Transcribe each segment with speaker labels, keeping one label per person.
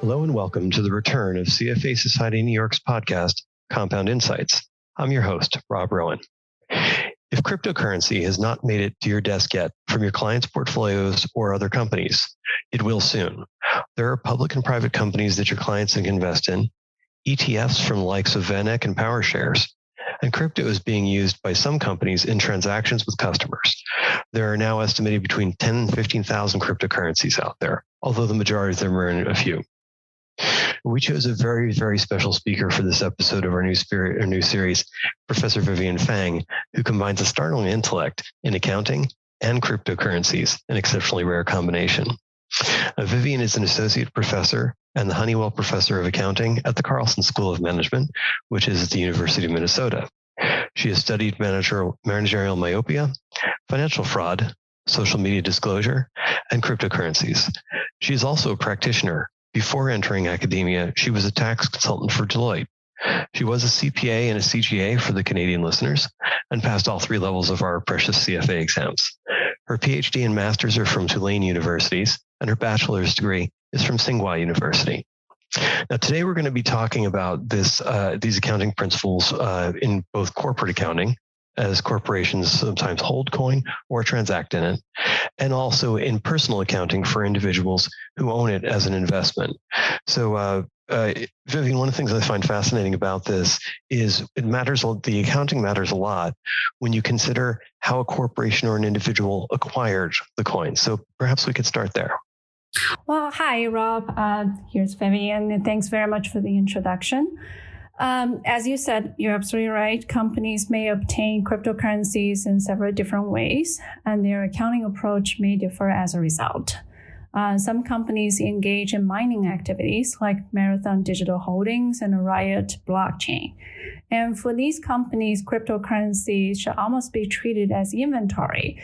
Speaker 1: Hello and welcome to the return of CFA Society New York's podcast, Compound Insights. I'm your host, Rob Rowan. If cryptocurrency has not made it to your desk yet from your clients' portfolios or other companies, it will soon. There are public and private companies that your clients can invest in, ETFs from the likes of VanEck and PowerShares, and crypto is being used by some companies in transactions with customers. There are now estimated between 10 and 15,000 cryptocurrencies out there, although the majority of them are in a few. We chose a very, very special speaker for this episode of our new series, Professor Vivian Fang, who combines a startling intellect in accounting and cryptocurrencies, an exceptionally rare combination. Vivian is an associate professor and the Honeywell Professor of Accounting at the Carlson School of Management, which is at the University of Minnesota. She has studied managerial myopia, financial fraud, social media disclosure, and cryptocurrencies. She is also a practitioner. Before entering academia, she was a tax consultant for Deloitte. She was a CPA and a CGA for the Canadian listeners and passed all three levels of our precious CFA exams. Her PhD and master's are from Tulane universities, and her bachelor's degree is from Tsinghua University. Now, today we're going to be talking about these accounting principles in both corporate accounting, as corporations sometimes hold coin or transact in it, and also in personal accounting for individuals who own it as an investment. So, Vivian, one of the things I find fascinating about this is the accounting matters a lot when you consider how a corporation or an individual acquired the coin. So perhaps we could start there.
Speaker 2: Well, hi, Rob. Here's Vivian, and thanks very much for the introduction. As you said, you're absolutely right. Companies may obtain cryptocurrencies in several different ways, and their accounting approach may differ as a result. Some companies engage in mining activities like Marathon Digital Holdings and Riot Blockchain. And for these companies, cryptocurrencies should almost be treated as inventory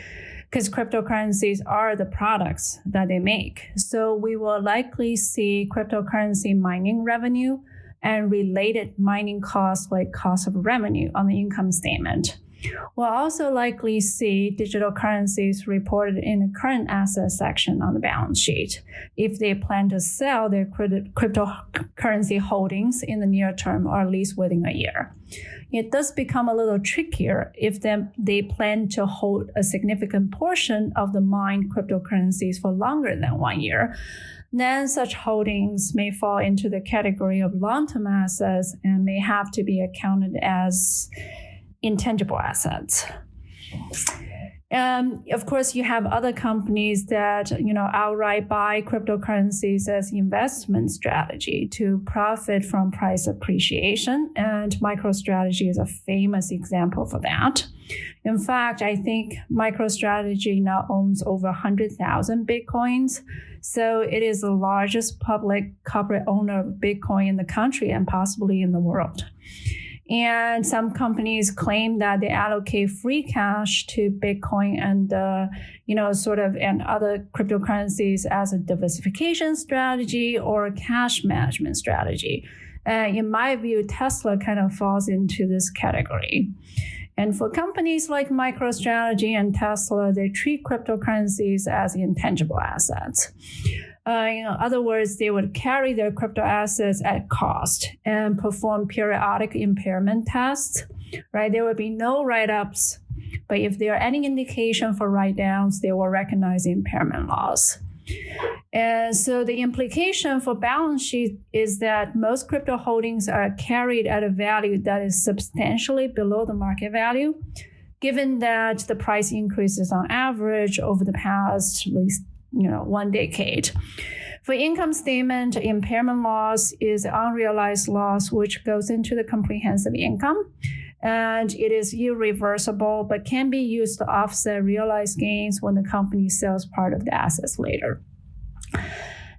Speaker 2: because cryptocurrencies are the products that they make. So we will likely see cryptocurrency mining revenue and related mining costs like cost of revenue on the income statement. We'll also likely see digital currencies reported in the current asset section on the balance sheet if they plan to sell their cryptocurrency holdings in the near term or at least within a year. It does become a little trickier if they plan to hold a significant portion of the mined cryptocurrencies for longer than 1 year. Then such holdings may fall into the category of long-term assets and may have to be accounted as intangible assets. Of course, you have other companies that outright buy cryptocurrencies as investment strategy to profit from price appreciation, and MicroStrategy is a famous example for that. In fact, I think MicroStrategy now owns over 100,000 Bitcoins, so it is the largest public corporate owner of Bitcoin in the country and possibly in the world. And some companies claim that they allocate free cash to Bitcoin and, and other cryptocurrencies as a diversification strategy or a cash management strategy. In my view, Tesla kind of falls into this category. And for companies like MicroStrategy and Tesla, they treat cryptocurrencies as intangible assets. In other words, they would carry their crypto assets at cost and perform periodic impairment tests, right? There would be no write-ups, but if there are any indication for write-downs, they will recognize impairment loss. And so the implication for balance sheet is that most crypto holdings are carried at a value that is substantially below the market value, given that the price increases on average over the past at least 1 decade. For income statement, impairment loss is unrealized loss, which goes into the comprehensive income. And it is irreversible, but can be used to offset realized gains when the company sells part of the assets later.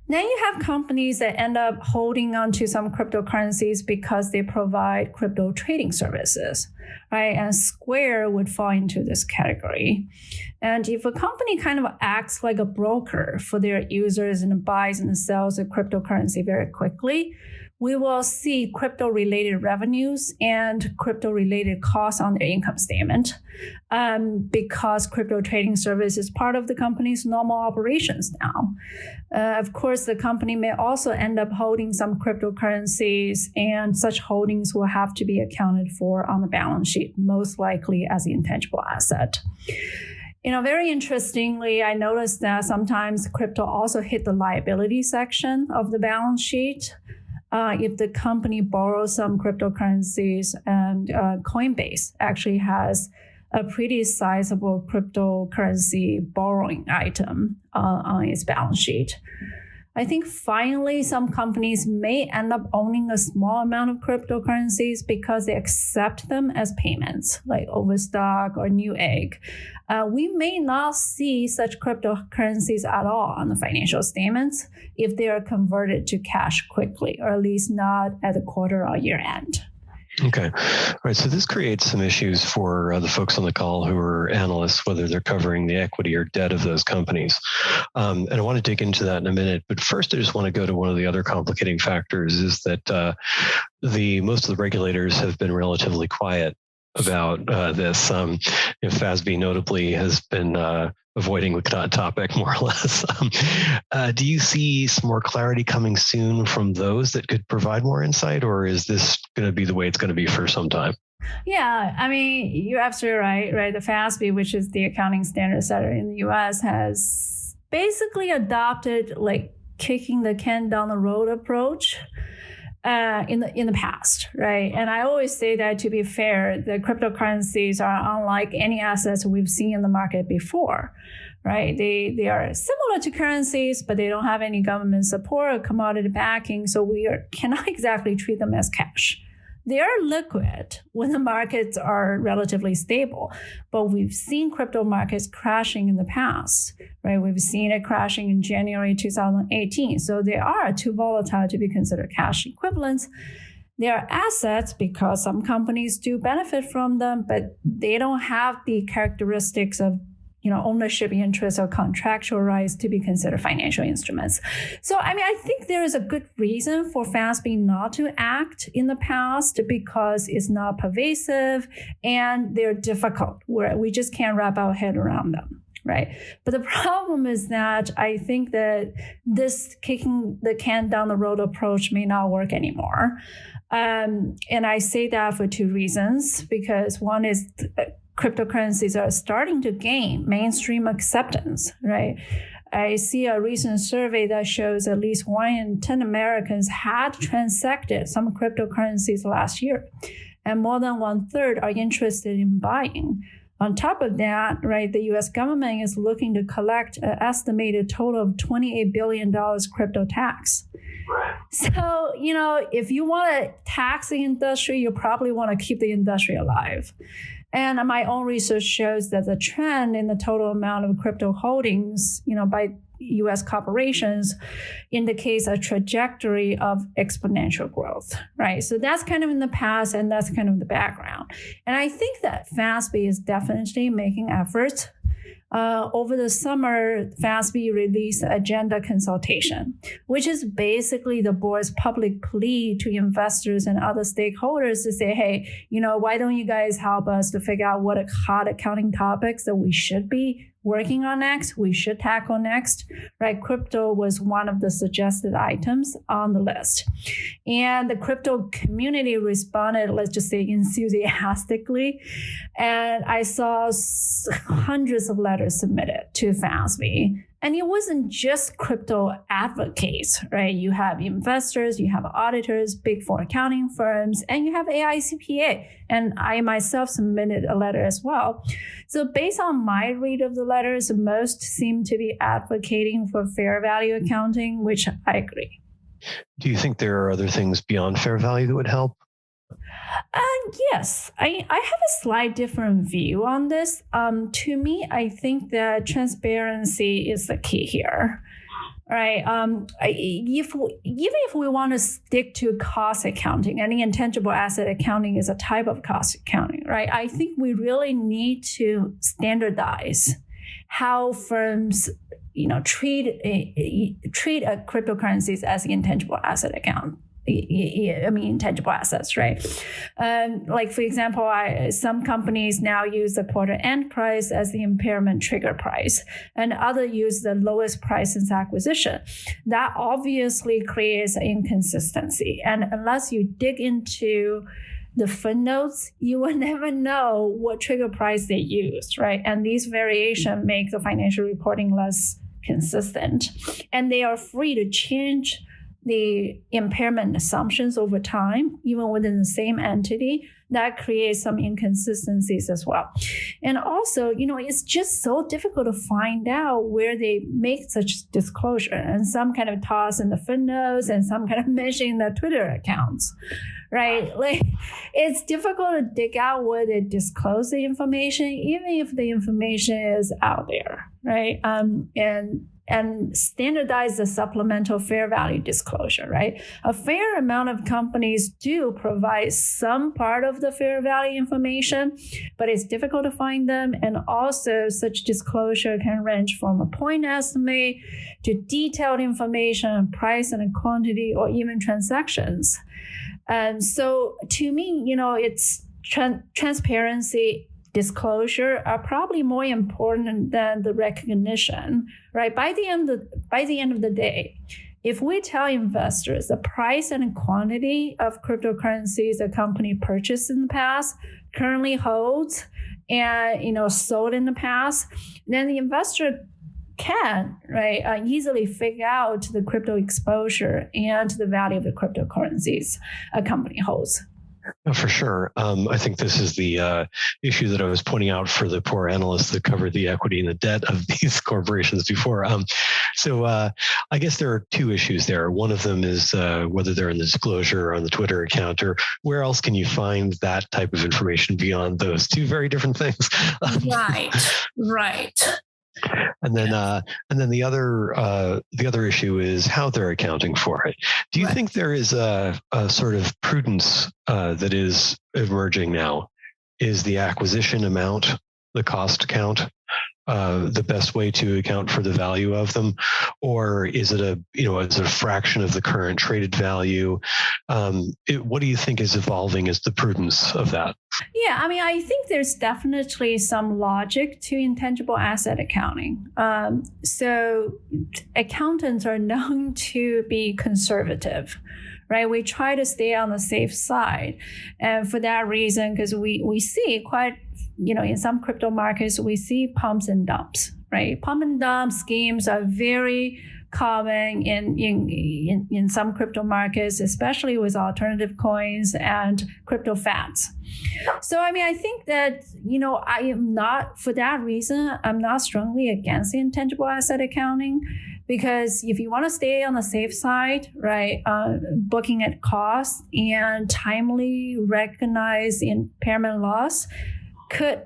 Speaker 2: Then you have companies that end up holding onto some cryptocurrencies because they provide crypto trading services, right? And Square would fall into this category. And if a company kind of acts like a broker for their users and buys and sells a cryptocurrency very quickly, we will see crypto-related revenues and crypto-related costs on their income statement because crypto trading service is part of the company's normal operations now. Of course, the company may also end up holding some cryptocurrencies, and such holdings will have to be accounted for on the balance sheet, most likely as an intangible asset. Very interestingly, I noticed that sometimes crypto also hit the liability section of the balance sheet. If the company borrows some cryptocurrencies, and Coinbase actually has a pretty sizable cryptocurrency borrowing item on its balance sheet. I think finally some companies may end up owning a small amount of cryptocurrencies because they accept them as payments, like Overstock or Newegg. We may not see such cryptocurrencies at all on the financial statements if they are converted to cash quickly, or at least not at the quarter or year end.
Speaker 1: Okay. All right. So this creates some issues for the folks on the call who are analysts, whether they're covering the equity or debt of those companies. And I want to dig into that in a minute. But first, I just want to go to one of the other complicating factors is that most of the regulators have been relatively quiet about this. FASB notably has been avoiding the topic more or less. Do you see some more clarity coming soon from those that could provide more insight, or is this going to be the way it's going to be for some time?
Speaker 2: Yeah, I mean, you're absolutely right? The FASB, which is the accounting standard setter in the US, has basically adopted like kicking the can down the road approach in the past, right? And I always say that to be fair, the cryptocurrencies are unlike any assets we've seen in the market before, right? They are similar to currencies, but they don't have any government support or commodity backing, so we cannot exactly treat them as cash. They are liquid when the markets are relatively stable, but we've seen crypto markets crashing in the past, right? We've seen it crashing in January 2018. So they are too volatile to be considered cash equivalents. They are assets because some companies do benefit from them, but they don't have the characteristics of ownership interest or contractual rights to be considered financial instruments. So, I think there is a good reason for FASB not to act in the past because it's not pervasive and they're difficult, where we just can't wrap our head around them. Right. But the problem is that I think that this kicking the can down the road approach may not work anymore. And I say that for two reasons, because one is cryptocurrencies are starting to gain mainstream acceptance, right? I see a recent survey that shows at least 1 in 10 Americans had transacted some cryptocurrencies last year, and more than 1/3 are interested in buying. On top of that, right, the U.S. government is looking to collect an estimated total of $28 billion crypto tax. So, if you want to tax the industry, you probably want to keep the industry alive. And my own research shows that the trend in the total amount of crypto holdings, by U.S. corporations indicates a trajectory of exponential growth, right? So that's kind of in the past, and that's kind of the background. And I think that FASB is definitely making efforts. Over the summer, FASB released agenda consultation, which is basically the board's public plea to investors and other stakeholders to say, hey, why don't you guys help us to figure out what hot accounting topics that we should be working on next, we should tackle next, right? Crypto was one of the suggested items on the list. And the crypto community responded, let's just say, enthusiastically. And I saw hundreds of letters submitted to FASB. And it wasn't just crypto advocates, right? You have investors, you have auditors, big four accounting firms, and you have AICPA. And I myself submitted a letter as well. So based on my read of the letters, most seem to be advocating for fair value accounting, which I agree.
Speaker 1: Do you think there are other things beyond fair value that would help?
Speaker 2: Yes, I have a slight different view on this. To me, I think that transparency is the key here, right? Even if we want to stick to cost accounting, any intangible asset accounting is a type of cost accounting, right? I think we really need to standardize how firms treat cryptocurrencies as intangible asset intangible assets, right? Like for example, some companies now use the quarter end price as the impairment trigger price, and others use the lowest price since acquisition. That obviously creates inconsistency, and unless you dig into the footnotes, you will never know what trigger price they used, right? And these variations make the financial reporting less consistent, and they are free to change the impairment assumptions over time, even within the same entity. That creates some inconsistencies as well. And also, it's just so difficult to find out where they make such disclosure, and some kind of toss in the footnotes and some kind of mention in their Twitter accounts, right? Like, it's difficult to dig out where they disclose the information, even if the information is out there, right? And standardize the supplemental fair value disclosure, right? A fair amount of companies do provide some part of the fair value information, but it's difficult to find them. And also, such disclosure can range from a point estimate to detailed information on price and quantity, or even transactions. So to me, it's transparency, disclosure are probably more important than the recognition, right? By the end of the day, if we tell investors the price and quantity of cryptocurrencies a company purchased in the past, currently holds, and sold in the past, then the investor can easily figure out the crypto exposure and the value of the cryptocurrencies a company holds.
Speaker 1: Oh, for sure. I think this is the issue that I was pointing out for the poor analysts that covered the equity and the debt of these corporations before. So I guess there are two issues there. One of them is whether they're in the disclosure or on the Twitter account, or where else can you find that type of information beyond those two very different things?
Speaker 2: Right.
Speaker 1: And then the other issue is how they're accounting for it. Do you think there is a sort of prudence that is emerging now? Is the acquisition amount, the cost count, the best way to account for the value of them, or is it a fraction of the current traded value? What do you think is evolving as the prudence of that?
Speaker 2: Yeah, I think there's definitely some logic to intangible asset accounting. So accountants are known to be conservative, right? We try to stay on the safe side. And for that reason, because we see quite, in some crypto markets, we see pumps and dumps, right? Pump and dump schemes are very common in some crypto markets, especially with alternative coins and crypto fads. So, I think that, I am not, for that reason, I'm not strongly against intangible asset accounting, because if you want to stay on the safe side, right, booking at cost and timely recognize impairment loss could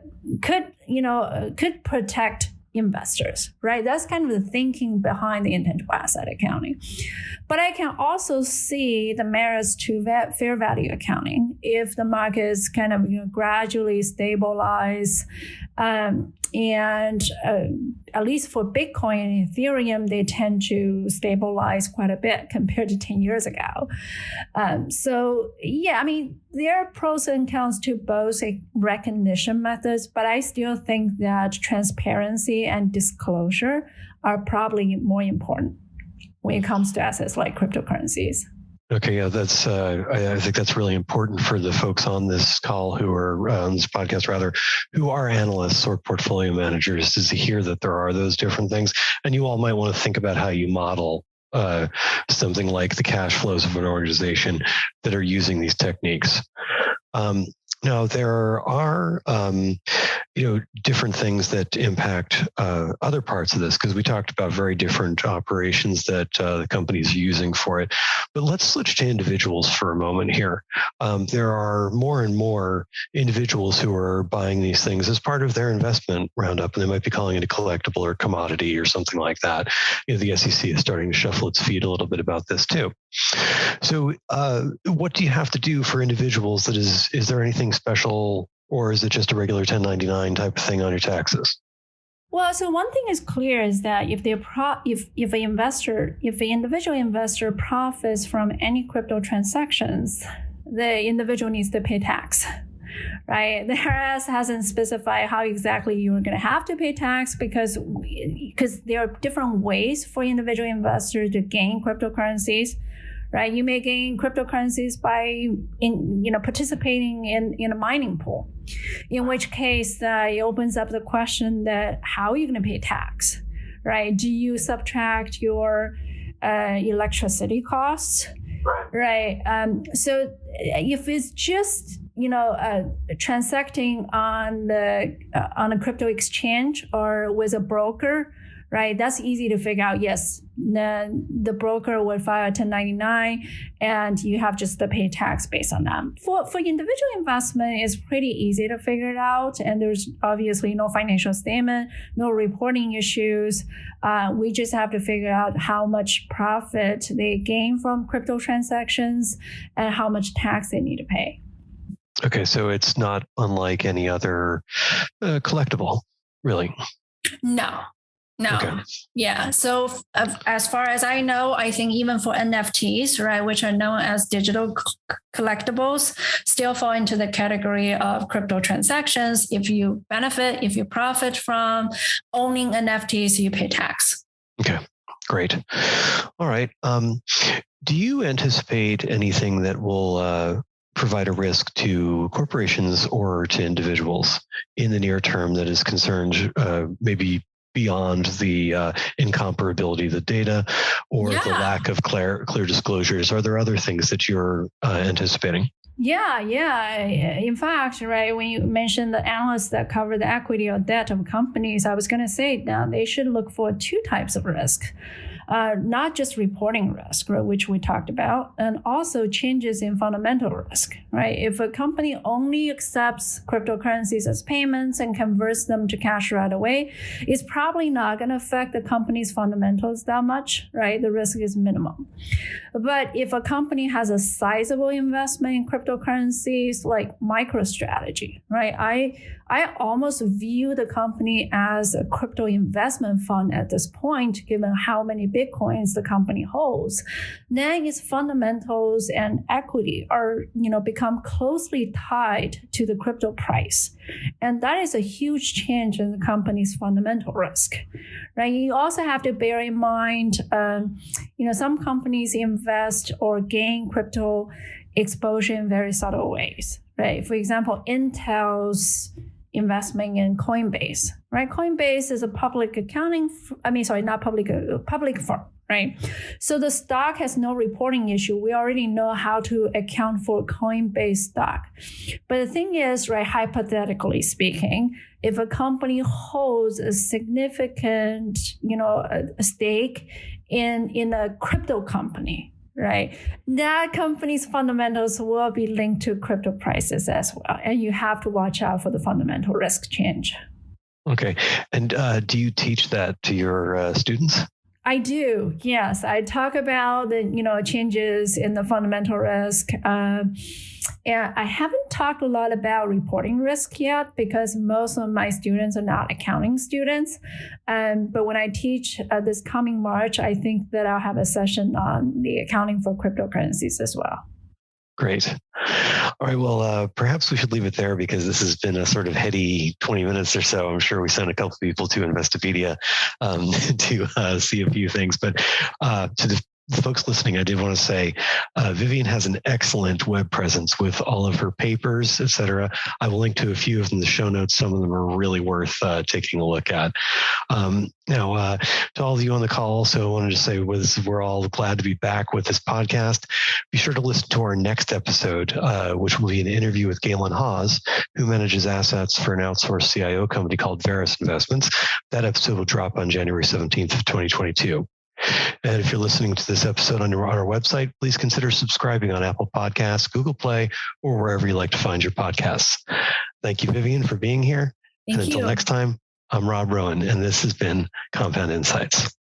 Speaker 2: protect investors, right? That's kind of the thinking behind the intangible asset accounting. But I can also see the merits to fair value accounting if the markets kind of gradually stabilize, and at least for Bitcoin and Ethereum, they tend to stabilize quite a bit compared to 10 years ago. So yeah, there are pros and cons to both recognition methods, but I still think that transparency and disclosure are probably more important when it comes to assets like cryptocurrencies.
Speaker 1: Okay, yeah, that's. I think that's really important for the folks on this call who are on this podcast, rather, who are analysts or portfolio managers, is to hear that there are those different things, and you all might want to think about how you model something like the cash flows of an organization that are using these techniques. Now, there are different things that impact other parts of this, because we talked about very different operations that the company's using for it. But let's switch to individuals for a moment here. There are more and more individuals who are buying these things as part of their investment roundup, and they might be calling it a collectible or commodity or something like that. The SEC is starting to shuffle its feet a little bit about this too. So what do you have to do for individuals? Is there anything special, or is it just a regular 1099 type of thing on your taxes?
Speaker 2: Well, so one thing is clear is that if an individual investor profits from any crypto transactions, the individual needs to pay tax. Right? The IRS hasn't specified how exactly you're going to have to pay tax because there are different ways for individual investors to gain cryptocurrencies. Right? You may gain cryptocurrencies by participating in a mining pool, in which case it opens up the question that how are you going to pay tax? Right? Do you subtract your electricity costs? Right. So if it's just transacting on a crypto exchange or with a broker, right? That's easy to figure out. Yes, the broker would file a 1099, and you have just to pay tax based on that. For individual investment, it's pretty easy to figure it out, and there's obviously no financial statement, no reporting issues. We just have to figure out how much profit they gain from crypto transactions and how much tax they need to pay.
Speaker 1: Okay, so it's not unlike any other collectible, really?
Speaker 2: No.
Speaker 1: Okay.
Speaker 2: Yeah. So as far as I know, I think even for NFTs, right, which are known as digital collectibles, still fall into the category of crypto transactions. If you profit from owning NFTs, you pay tax.
Speaker 1: Okay, great. All right. Do you anticipate anything that will provide a risk to corporations or to individuals in the near term that is concerned maybe beyond the incomparability of the data or the lack of clear disclosures? Are there other things that you're anticipating?
Speaker 2: Yeah. In fact, right, when you mentioned the analysts that cover the equity or debt of companies, I was going to say now they should look for two types of risk. Not just reporting risk, right, which we talked about, and also changes in fundamental risk, right? If a company only accepts cryptocurrencies as payments and converts them to cash right away, it's probably not going to affect the company's fundamentals that much, right? The risk is minimum. But if a company has a sizable investment in cryptocurrencies like MicroStrategy, right? I almost view the company as a crypto investment fund at this point, given how many Bitcoins the company holds. Then its fundamentals and equity are, become closely tied to the crypto price. And that is a huge change in the company's fundamental risk, right? You also have to bear in mind, some companies invest or gain crypto exposure in very subtle ways, right? For example, Intel's investment in Coinbase, right? Coinbase is a public firm, right? So the stock has no reporting issue. We already know how to account for Coinbase stock. But the thing is, right, hypothetically speaking, if a company holds a significant, a stake in a crypto company, right, that company's fundamentals will be linked to crypto prices as well. And you have to watch out for the fundamental risk change.
Speaker 1: Okay. And do you teach that to your students?
Speaker 2: I do. Yes. I talk about the, changes in the fundamental risk. And I haven't talked a lot about reporting risk yet because most of my students are not accounting students. But when I teach this coming March, I think that I'll have a session on the accounting for cryptocurrencies as well.
Speaker 1: Great. All right. Well, perhaps we should leave it there because this has been a sort of heady 20 minutes or so. I'm sure we sent a couple of people to Investopedia to see a few things. But to the folks listening, I did want to say Vivian has an excellent web presence with all of her papers, et cetera. I will link to a few of them in the show notes. Some of them are really worth taking a look at. Now, to all of you on the call, also I wanted to say we're all glad to be back with this podcast. Be sure to listen to our next episode, which will be an interview with Galen Hawes, who manages assets for an outsourced CIO company called Veris Investments. That episode will drop on January 17th of 2022. And if you're listening to this episode on our website, please consider subscribing on Apple Podcasts, Google Play, or wherever you like to find your podcasts. Thank you, Vivian, for being here.
Speaker 2: Thank you.
Speaker 1: Until next time, I'm Rob Rowan, and this has been Compound Insights.